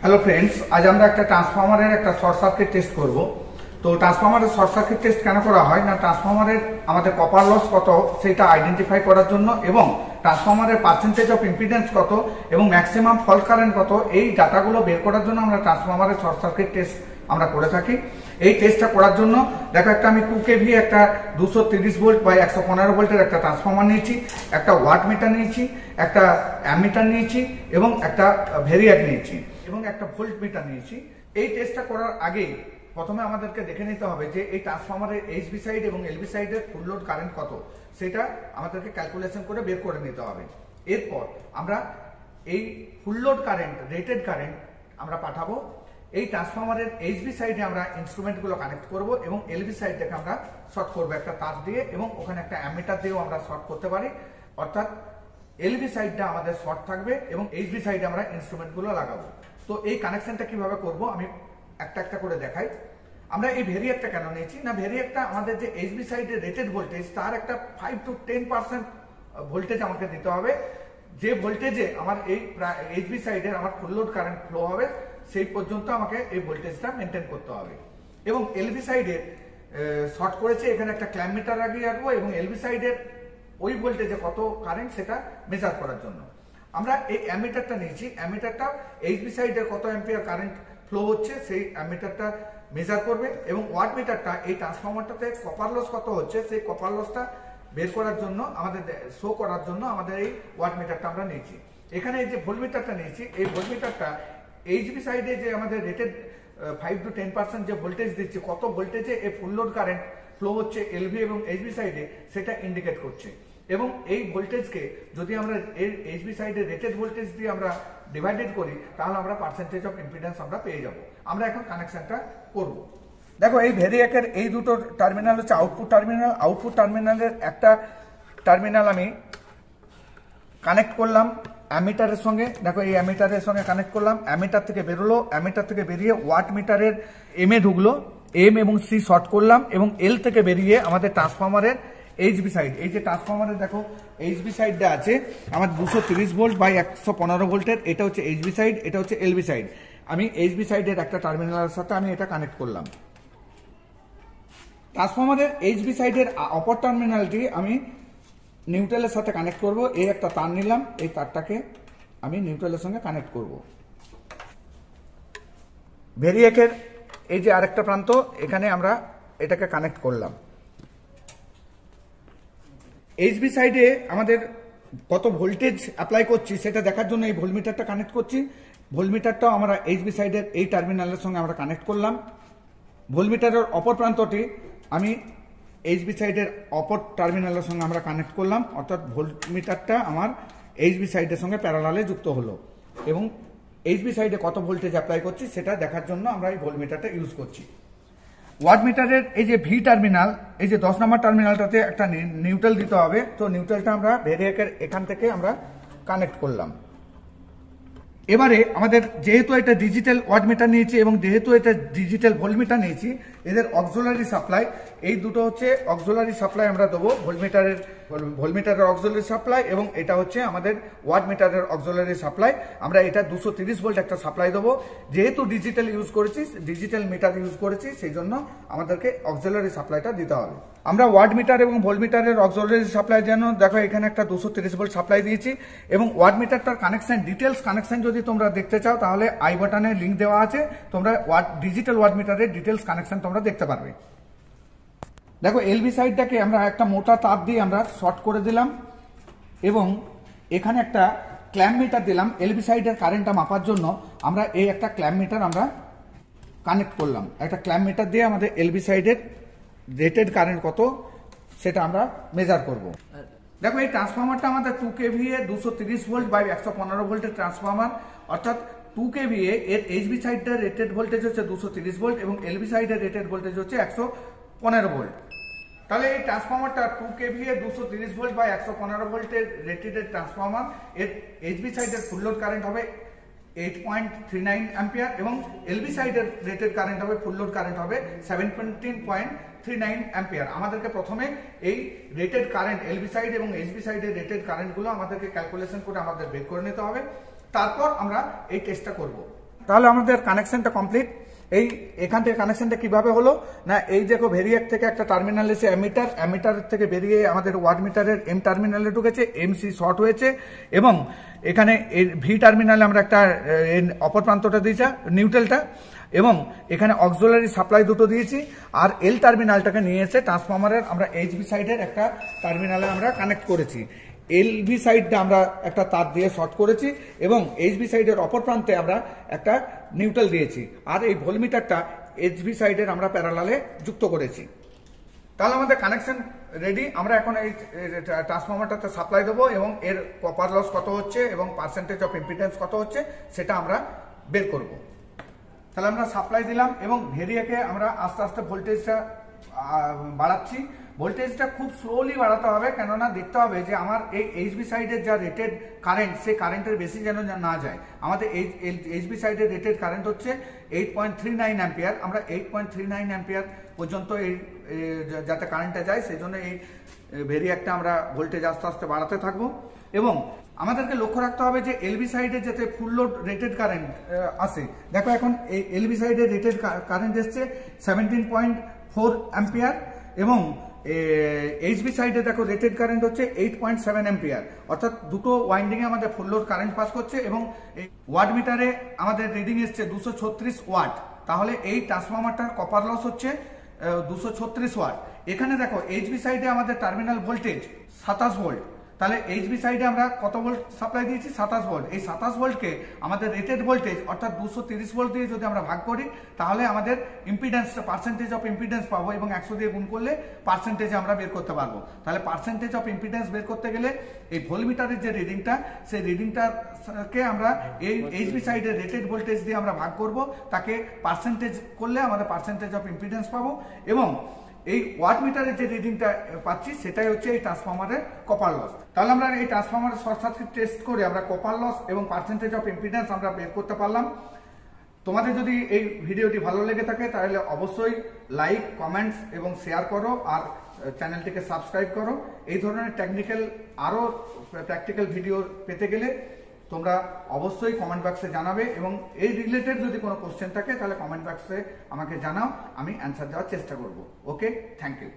Hello friends, আজ আমরা একটা ট্রান্সফরমারের একটা শর্ট সার্কিট টেস্ট করব। তো ট্রান্সফরমারের শর্ট সার্কিট টেস্ট কেন করা হয় না, ট্রান্সফরমারের আমাদের কপার লস কত সেটা আইডেন্টিফাই করার জন্য, এবং ট্রান্সফরমারের পার্সেন্টেজ অফ ইম্পিডেন্স কত এবং ম্যাক্সিমাম ফল্ট কারেন্ট কত, এই ডাটাগুলো বের করার জন্য আমরা ট্রান্সফরমারের শর্ট সার্কিট টেস্ট আমরা করে থাকি। এই টেস্টটা করার জন্য দেখো, একটা আমি 2 kV একটা 230 ভোল্ট বা 115 ভোল্টের একটা ট্রান্সফরমার নিয়েছি, একটা ওয়াট মিটার নিয়েছি, একটা অ্যামিটার নিয়েছি এবং একটা ভেরিয়াক নিয়েছি এবং একটা ভোল্ট মিটার নিয়েছি। এই টেস্টটা করার আগে প্রথমে আমাদেরকে দেখে নিতে হবে যে এই ট্রান্সফরমারের এইচবি সাইড এবং এলবি সাইডের ফুল লোড কারেন্ট কত, সেটা আমাদেরকে ক্যালকুলেশন করে বের করে নিতে হবে। এরপর আমরা এই full load current, rated current আমরা পাঠাবো। এই ট্রান্সফরমারের এইচবি সাইডে আমরা ইনস্ট্রুমেন্টগুলো কানেক্ট করব এবং এলবি সাইডটাকে আমরা শর্ট করবো একটা তার দিয়ে, এবং ওখানে একটা অ্যামিটার দিয়েও আমরা শর্ট করতে পারি। অর্থাৎ এলবি সাইডটা আমাদের শর্ট থাকবে এবং এইচবি সাইডে আমরা ইনস্ট্রুমেন্টগুলো লাগাবো। তো এই কানেকশনটা কিভাবে করব আমি একটা একটা করে দেখাই। আমরা এই ভেরিয়াকটা কেন নিয়েছি না, ভেরিয়াকটা আমাদের যে এইচবি সাইডের রেটেড ভোল্টেজ তার একটা 5 to 10% ভোল্টেজ আমাকে দিতে হবে। যে ভোল্টেজে আমার এই এইচবি সাইডের আমার ফুল লোড কারেন্ট ফ্লো হবে সেই পর্যন্ত আমাকে এই ভোল্টেজটা মেনটেন করতে হবে। এবং এলবি সাইডের শর্ট করেছে, এখানে একটা ক্ল্যাম্প মিটার লাগিয়ে রাখবো এবং এলবি সাইডের ওই ভোল্টেজে কত কারেন্ট সেটা মেজার করার জন্য আমরা এই অ্যামিটারটা নিয়েছি। অ্যামিটারটা এইচবি সাইডের কত অ্যাম্পিয়ার কারেন্ট ফ্লো হচ্ছে সেই অ্যামিটারটা মেজার করবে, এবং ওয়াট মিটারটা এই ট্রান্সফরমারটাতে কপার লস কত হচ্ছে সেই কপার লসটা বের করার জন্য, আমাদের শো করার জন্য আমাদের এই ওয়াট মিটারটা আমরা নিয়েছি। এখানে এই যে ভোল্ট মিটারটা নিয়েছি, এই ভোল্ট মিটারটা এইচবি সাইডে যে আমাদের রেটেড 5 to 10% যে ভোল্টেজ দিচ্ছে, কত ভোল্টেজে এই ফুল লোড কারেন্ট ফ্লো হচ্ছে এলভি এবং এইচবি সাইডে সেটা ইন্ডিকেট করছে। এবং এই ভোল্টেজকে যদি আমরা এর এইচবি সাইডে রেটেড ভোল্টেজ দিয়ে আমরা ডিভাইডেড করি তাহলে আমরা পার্সেন্টেজ অফ ইম্পিডেন্স আমরা পেয়ে যাব। আমরা এখন কানেকশনটা করব। দেখো, এই ভেরিয়াকের এই দুটো টার্মিনাল হচ্ছে আউটপুট টার্মিনাল। আউটপুট টার্মিনালের একটা টার্মিনাল আমি কানেক্ট করলাম অ্যামিটারের সঙ্গে। দেখো, এই অ্যামিটারের সঙ্গে কানেক্ট করলাম, অ্যামিটার থেকে বেরোলো, অ্যামিটার থেকে বেরিয়ে ওয়াট মিটারের এম এ ঢুকলো, এম এবং সি শর্ট করলাম, এবং এল থেকে বেরিয়ে আমাদের ট্রান্সফরমারের এইচবি সাইড, এই যে ট্রান্সফরমারের দেখো এইচবি সাইডটা আছে আমার 230 ভোল্ট বাই 115 ভোল্টের, এটা হচ্ছে এইচবি সাইড, এটা হচ্ছে এলবি সাইড। আমি এইচবি সাইডের একটা টার্মিনালের সাথে আমি এটা কানেক্ট করলাম। ট্রান্সফরমারের এইচবি সাইডের অপর টার্মিনালটি আমি নিউট্রালের সাথে কানেক্ট করব। এই একটা তার নিলাম, এই তারটাকে আমি নিউট্রালের সঙ্গে কানেক্ট করব। ভেরিয়াকের এই যে আরেকটা প্রান্ত, এখানে আমরা এটাকে কানেক্ট করলাম। এইচবি সাইডে আমাদের কত ভোল্টেজ অ্যাপ্লাই করছি সেটা দেখার জন্য এই ভোল্টমিটারটা কানেক্ট করছি। ভোল্টমিটারটাও আমরা এইচবি সাইডের এই টার্মিনালের সঙ্গে আমরা কানেক্ট করলাম। ভোল্টমিটারের অপর প্রান্তটি আমি এইচবি সাইডের অপর টার্মিনালের সঙ্গে আমরা কানেক্ট করলাম, অর্থাৎ ভোল্টমিটারটা আমার এইচবি সাইডের সঙ্গে প্যারালালে যুক্ত হলো, এবং এইচবি সাইডে কত ভোল্টেজ অ্যাপ্লাই করছি সেটা দেখার জন্য আমরা এই ভোল্টমিটারটা ইউজ করছি। ওয়াট মিটারের এই যে ভি টার্মিনাল, এই যে 10 নম্বর টার্মিনালটাতে একটা নিউট্রাল দিতে হবে। তো নিউট্রালটা আমরা ভেরিয়াকের এখান থেকে আমরা কানেক্ট করলাম। এবারে আমাদের যেহেতু এটা ডিজিটাল ওয়াট মিটার নিয়েছি এবং যেহেতু এটা ডিজিটাল ভোল্ট মিটার নিয়েছি, এদের অক্সিলারি সাপ্লাই, এই দুটো হচ্ছে অক্সিলারি সাপ্লাই আমরা দেবো। ভোল্টমিটারের অক্সিলারি সাপ্লাই এবং এটা হচ্ছে আমাদের ওয়াট মিটারের অক্সিলারি সাপ্লাই। আমরা এটা 230 ভোল্ট একটা সাপ্লাই দেবো। যেহেতু ডিজিটাল ইউজ করেছি, ডিজিটাল মিটার ইউজ করেছি, সেই জন্য আমাদেরকে অক্সিলারি সাপ্লাইটা দিতে হবে। আমরা ওয়াট মিটার এবং ভোল্ট মিটারের অক্সিলারি সাপ্লাই যেন, দেখো এখানে একটা 230 ভোল্ট সাপ্লাই দিয়েছি, এবং ওয়াট মিটারটার কানেকশন, ডিটেলস কানেকশন যদি তোমরা দেখতে চাও তাহলে আই বাটনে লিঙ্ক দেওয়া আছে, তোমরা ডিজিটাল ওয়াট মিটারের ডিটেলস কানেকশন তোমরা দেখতে পারবে। দেখো, এলবি সাইডটাকে আমরা একটা মোটা তার দিয়ে আমরা শর্ট করে দিলাম, এবং এখানে একটা ক্ল্যাম্প মিটার দিলাম। এলবি সাইডের কারেন্টটা মাপার জন্য আমরা এই একটা ক্ল্যাম্প মিটার আমরা কানেক্ট করলাম। একটা ক্ল্যাম্প মিটার দিয়ে আমাদের এলবি সাইডের রেটেড কারেন্ট কত সেটা আমরা মেজার করব। দেখো, এই ট্রান্সফরমারটা আমাদের 2 kVA 230 ভোল্ট বাই 115 ভোল্টের ট্রান্সফরমার, অর্থাৎ 2 kVA এর এইচবি সাইডের রেটেড ভোল্টেজ হচ্ছে 230 ভোল্ট এবং এলবি সাইডের রেটেড ভোল্টেজ হচ্ছে 115 ভোল্ট। তাহলে এই ট্রান্সফরমারটা 2 kVA 230 ভোল্ট বাই 115 ভোল্টের রেটেড ট্রান্সফরমার, এর এইচবি সাইডের ফুল লোড কারেন্ট হবে 8.39 অ্যাম্পিয়ার এবং এলবি সাইডের রেটেড কারেন্ট হবে, ফুল লোড কারেন্ট হবে 17.39 অ্যাম্পিয়ার। আমাদেরকে প্রথমে এই রেটেড কারেন্ট এলবি সাইড এবং এইচবি সাইডের রেটেড কারেন্টগুলো আমাদেরকে ক্যালকুলেশন করে আমাদের বের করে নিতে হবে, তারপর আমরা এই টেস্টটা করব। তাহলে আমাদের কানেকশনটা কমপ্লিট। এই এখান থেকে কানেকশনটা কিভাবে হলো না, এই দেখো ভেরিয়াক থেকে একটা টার্মিনাল এসে অ্যামিটার থেকে বেরিয়ে আমাদের ওয়াট মিটারের এম টার্মিনালে ঢুকেছে, এমসি শর্ট হয়েছে এবং এখানে ভি টার্মিনালে আমরা একটা অপর প্রান্তটা দিয়েছি নিউট্রালটা, এবং এখানে অক্সিলারি সাপ্লাই দুটো দিয়েছি, আর এল টার্মিনালটাকে নিয়ে এসে ট্রান্সফরমারের আমরা এইচভি সাইডের একটা টার্মিনালে আমরা কানেক্ট করেছি। এলভি সাইডটা আমরা একটা তার দিয়ে শর্ট করেছি এবং এইচভি সাইডের অপর প্রান্তে আমরা একটা নিউট্রাল দিয়েছি, আর এই ভোল্টমিটারটা এইচভি সাইডের আমরা প্যারালালে যুক্ত করেছি। তাহলে আমাদের কানেকশন রেডি। আমরা এখন এই ট্রান্সফরমারটাতে সাপ্লাই দেবো এবং এর কপার লস কত হচ্ছে এবং পার্সেন্টেজ অফ ইম্পিডেন্স কত হচ্ছে সেটা আমরা বের করব। তাহলে আমরা সাপ্লাই দিলাম এবং ভেরিয়াকে আমরা আস্তে আস্তে ভোল্টেজটা বাড়াচ্ছি। ভোল্টেজটা খুব স্লোলি বাড়াতে হবে, কেননা দেখতে হবে যে আমার এই এইচবি সাইডের যা রেটেড কারেন্ট, সেই কারেন্টের বেশি যেন না যায়। আমাদের এইচবি সাইডের রেটেড কারেন্ট হচ্ছে 8.39 অ্যাম্পিয়ার। আমরা 8.39 অ্যাম্পিয়ার পর্যন্ত এই যাতে কারেন্টটা যায় সেই জন্য এই ভেরিয়াকটা আমরা ভোল্টেজ আস্তে আস্তে বাড়াতে থাকবো। এবং আমাদেরকে লক্ষ্য রাখতে হবে যে এলবি সাইডে যাতে ফুল লোড রেটেড কারেন্ট আসে। দেখো এখন এই এলবি সাইডে রেটেড কারেন্ট এসছে 17.4 অ্যাম্পিয়ার এবং এইচবি সাইডে দেখো রেটেড কারেন্ট হচ্ছে 8.7 অ্যাম্পিয়ার, অর্থাৎ দুটো ওয়াইন্ডিং এ আমাদের ফুল লোড কারেন্ট পাস করছে এবং ওয়াট মিটারে আমাদের রিডিং এসছে 236 ওয়াট। তাহলে এই ট্রান্সফরমারটার কপার লস হচ্ছে 236 ওয়াট। এখানে দেখো এইচবি সাইডে আমাদের টার্মিনাল ভোল্টেজ 27 ভোল্ট, তাহলে এইচবি সাইডে আমরা কত ভোল্ট সাপ্লাই দিয়েছি? 27 ভোল্ট। এই 27 ভোল্টকে আমাদের রেটেড ভোল্টেজ অর্থাৎ 230 ভোল্ট দিয়ে যদি আমরা ভাগ করি তাহলে আমাদের ইম্পিডেন্সটা পার্সেন্টেজ অফ ইম্পিডেন্স পাবো এবং 100 দিয়ে গুণ করলে পার্সেন্টেজ আমরা বের করতে পারবো। তাহলে পার্সেন্টেজ অফ ইম্পিডেন্স বের করতে গেলে এই ভোল্টমিটারের যে রিডিংটা, সেই রিডিংটাকে আমরা এই এইচবি সাইডের রেটেড ভোল্টেজ দিয়ে আমরা ভাগ করব, তাকে পার্সেন্টেজ করলে আমাদের পার্সেন্টেজ অফ ইম্পিডেন্স পাবো এবং এই ওয়াট মিটারের যে রিডিংটা পাচ্ছি সেটাই হচ্ছে এই ট্রান্সফরমারের কপার লস। তাহলে আমরা এই ট্রান্সফরমারের শর্ট সার্কিট টেস্ট করে আমরা কপার লস এবং পার্সেন্টেজ অফ ইম্পিডেন্স আমরা বের করতে পারলাম। তোমাদের যদি এই ভিডিওটি ভালো লেগে থাকে তাহলে অবশ্যই লাইক, কমেন্টস এবং শেয়ার করো আর চ্যানেলটিকে সাবস্ক্রাইব করো। এই ধরনের টেকনিক্যাল আরও প্র্যাকটিক্যাল ভিডিও পেতে গেলে তোমরা অবশ্যই কমেন্ট বক্সে জানাবে এবং এই রিলেটেড যদি কোনো কোশ্চেন থাকে তাহলে কমেন্ট বক্সে আমাকে জানাও, আমি অ্যান্সার দেওয়ার চেষ্টা করব। ওকে, থ্যাংক ইউ।